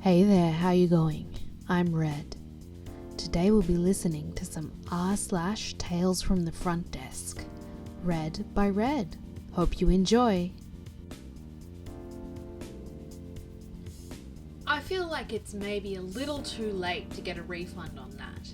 Hey there, how you going? I'm Red. Today we'll be listening to some r/Tales from the Front Desk, read by Red. Hope you enjoy. I feel like it's maybe a little too late to get a refund on that.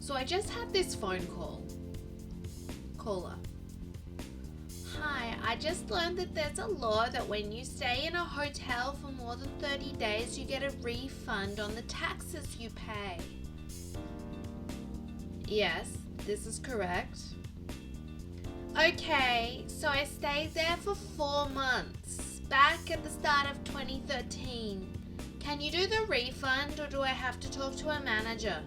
So I just had this phone call. Caller. Hi, I just learned that there's a law that when you stay in a hotel for more than 30 days, you get a refund on the taxes you pay. Yes, this is correct. Okay, so I stayed there for 4 months, back at the start of 2013. Can you do the refund or do I have to talk to a manager?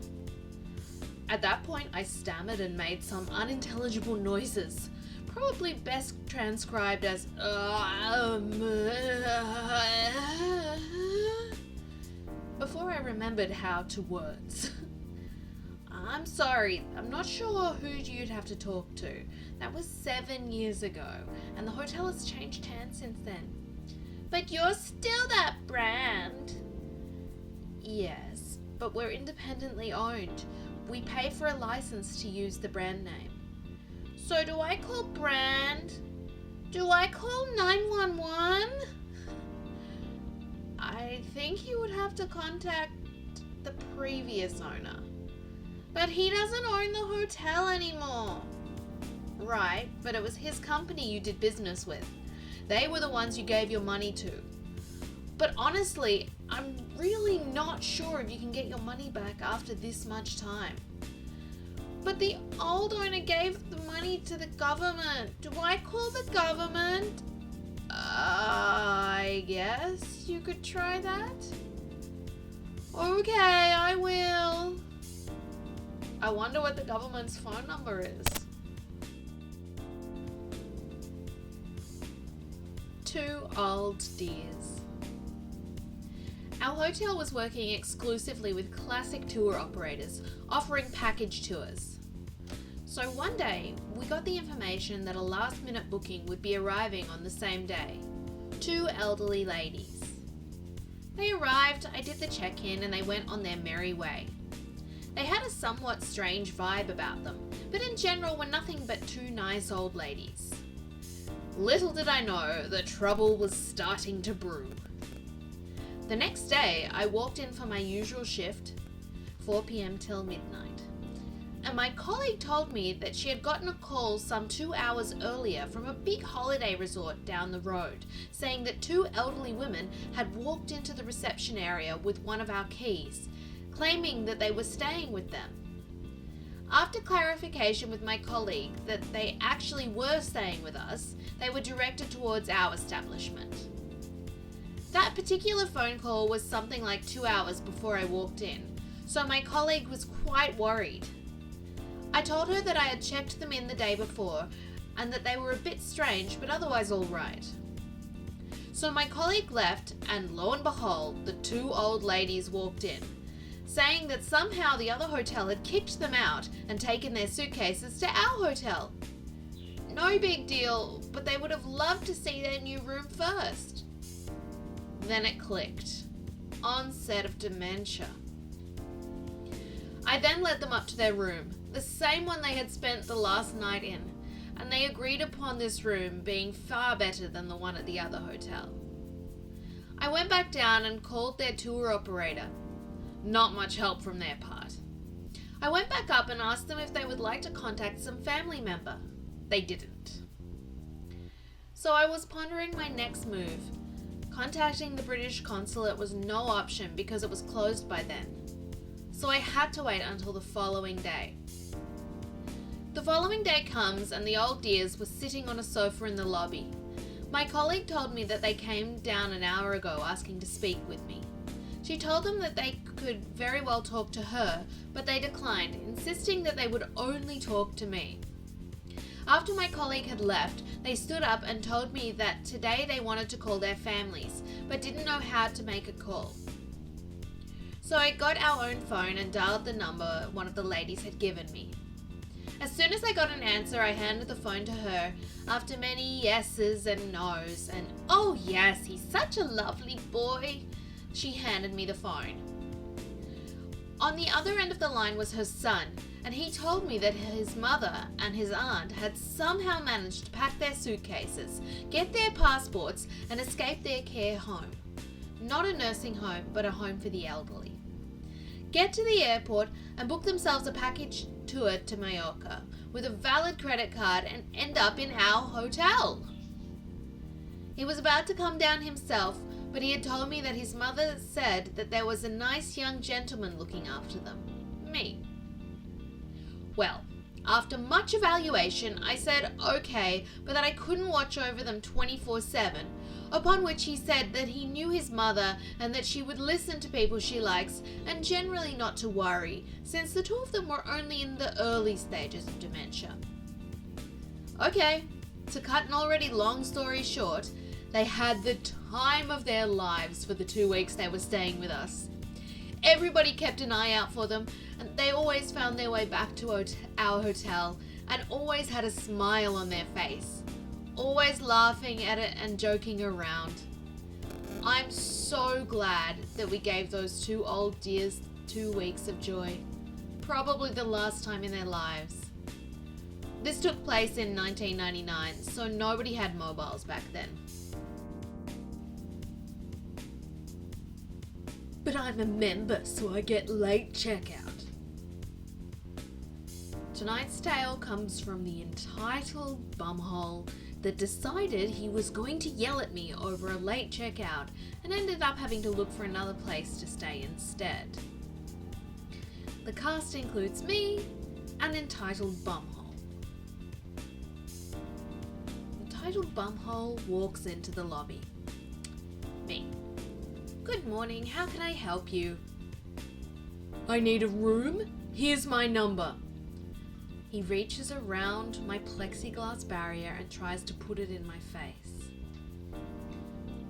At that point, I stammered and made some unintelligible noises. Probably best transcribed as before I remembered how to words. I'm sorry, I'm not sure who you'd have to talk to. That was 7 years ago, and the hotel has changed hands since then. But you're still that brand. Yes, but we're independently owned. We pay for a license to use the brand name. So do I call brand? Do I call 911? I think you would have to contact the previous owner. But he doesn't own the hotel anymore. Right, but it was his company you did business with. They were the ones you gave your money to. But honestly, I'm really not sure if you can get your money back after this much time. But the old owner gave the money to the government. Do I call the government? I guess you could try that. Okay, I will. I wonder what the government's phone number is. 2 old dears. Our hotel was working exclusively with classic tour operators, offering package tours. So one day, we got the information that a last-minute booking would be arriving on the same day. 2 elderly ladies. They arrived, I did the check-in, and they went on their merry way. They had a somewhat strange vibe about them, but in general were nothing but 2 nice old ladies. Little did I know the trouble was starting to brew. The next day, I walked in for my usual shift, 4 p.m. till midnight. And my colleague told me that she had gotten a call some 2 hours earlier from a big holiday resort down the road, saying that 2 elderly women had walked into the reception area with one of our keys, claiming that they were staying with them. After clarification with my colleague that they actually were staying with us, they were directed towards our establishment. That particular phone call was something like 2 hours before I walked in, so my colleague was quite worried. I told her that I had checked them in the day before and that they were a bit strange but otherwise all right. So my colleague left and lo and behold, the 2 old ladies walked in, saying that somehow the other hotel had kicked them out and taken their suitcases to our hotel. No big deal, but they would have loved to see their new room first. Then it clicked. Onset of dementia. I then led them up to their room, the same one they had spent the last night in, and they agreed upon this room being far better than the one at the other hotel. I went back down and called their tour operator. Not much help from their part. I went back up and asked them if they would like to contact some family member. They didn't. So I was pondering my next move. Contacting the British consulate was no option because it was closed by then. So I had to wait until the following day. The following day comes and the old dears were sitting on a sofa in the lobby. My colleague told me that they came down an hour ago asking to speak with me. She told them that they could very well talk to her, but they declined, insisting that they would only talk to me. After my colleague had left, they stood up and told me that today they wanted to call their families, but didn't know how to make a call. So I got our own phone and dialed the number one of the ladies had given me. As soon as I got an answer, I handed the phone to her, after many yeses and nos, and "Oh yes, he's such a lovely boy," She handed me the phone. On the other end of the line was her son, and he told me that his mother and his aunt had somehow managed to pack their suitcases, get their passports, and escape their care home. Not a nursing home, but a home for the elderly. Get to the airport and book themselves a package tour to Mallorca with a valid credit card and end up in our hotel. He was about to come down himself, but he had told me that his mother said that there was a nice young gentleman looking after them. Me. Well, after much evaluation, I said okay, but that I couldn't watch over them 24/7, upon which he said that he knew his mother and that she would listen to people she likes and generally not to worry, since the two of them were only in the early stages of dementia. Okay, to cut an already long story short, they had the time of their lives for the 2 weeks they were staying with us. Everybody kept an eye out for them, and they always found their way back to our hotel and always had a smile on their face, always laughing at it and joking around. I'm so glad that we gave those 2 old dears 2 weeks of joy, probably the last time in their lives. This took place in 1999, so nobody had mobiles back then. But I'm a member, so I get late checkout. Tonight's tale comes from the entitled bumhole that decided he was going to yell at me over a late checkout and ended up having to look for another place to stay instead. The cast includes me and entitled bumhole. Entitled bumhole walks into the lobby. Me. Good morning, how can I help you? I need a room. Here's my number. He reaches around my plexiglass barrier and tries to put it in my face.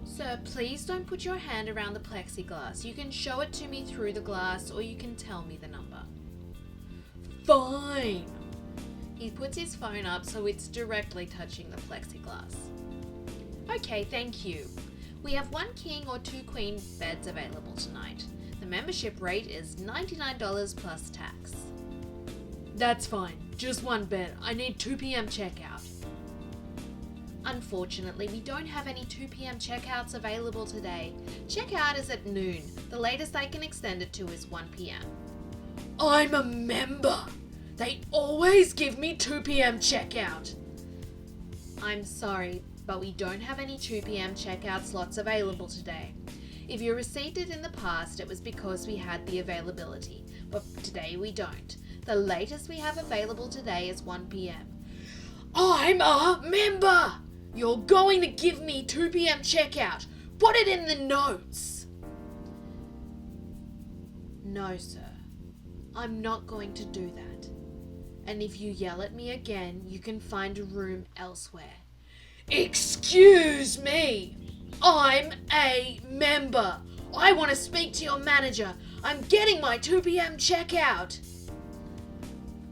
Sir, please don't put your hand around the plexiglass. You can show it to me through the glass or you can tell me the number. Fine. He puts his phone up so it's directly touching the plexiglass. Okay, thank you. We have 1 king or 2 queen beds available tonight. The membership rate is $99 plus tax. That's fine. Just 1 bed. I need 2 p.m. checkout. Unfortunately, we don't have any 2 p.m. checkouts available today. Checkout is at noon. The latest I can extend it to is 1 p.m. I'm a member. They always give me 2 p.m. checkout. I'm sorry, but we don't have any 2 p.m. checkout slots available today. If you received it in the past, it was because we had the availability, but today we don't. The latest we have available today is 1 p.m. I'm a member! You're going to give me 2 p.m. checkout. Put it in the notes. No, sir. I'm not going to do that. And if you yell at me again, you can find a room elsewhere. Excuse me! I'm a member! I want to speak to your manager! I'm getting my 2 p.m. checkout!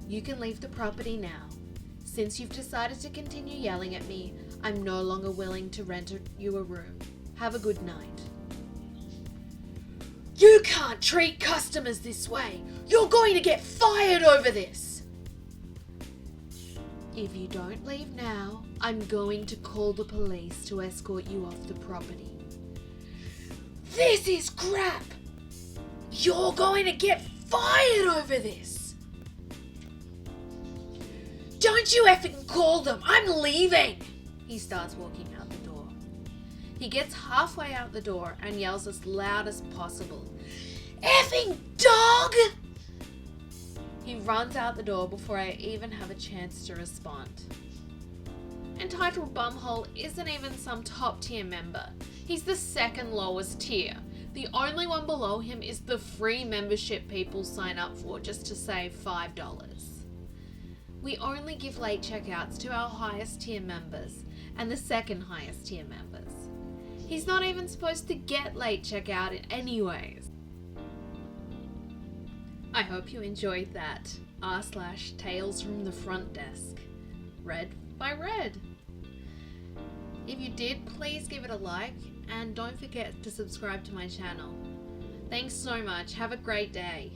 You can leave the property now. Since you've decided to continue yelling at me, I'm no longer willing to rent you a room. Have a good night. You can't treat customers this way! You're going to get fired over this! If you don't leave now, I'm going to call the police to escort you off the property. This is crap! You're going to get fired over this! Don't you effing call them! I'm leaving! He starts walking out the door. He gets halfway out the door and yells as loud as possible. Effing dog! He runs out the door before I even have a chance to respond. Entitled Bumhole isn't even some top tier member. He's the second lowest tier. The only one below him is the free membership people sign up for just to save $5. We only give late checkouts to our highest tier members and the second highest tier members. He's not even supposed to get late checkout anyways. I hope you enjoyed that r/Tales from the Front Desk, read by Red. If you did, please give it a like and don't forget to subscribe to my channel. Thanks so much. Have a great day.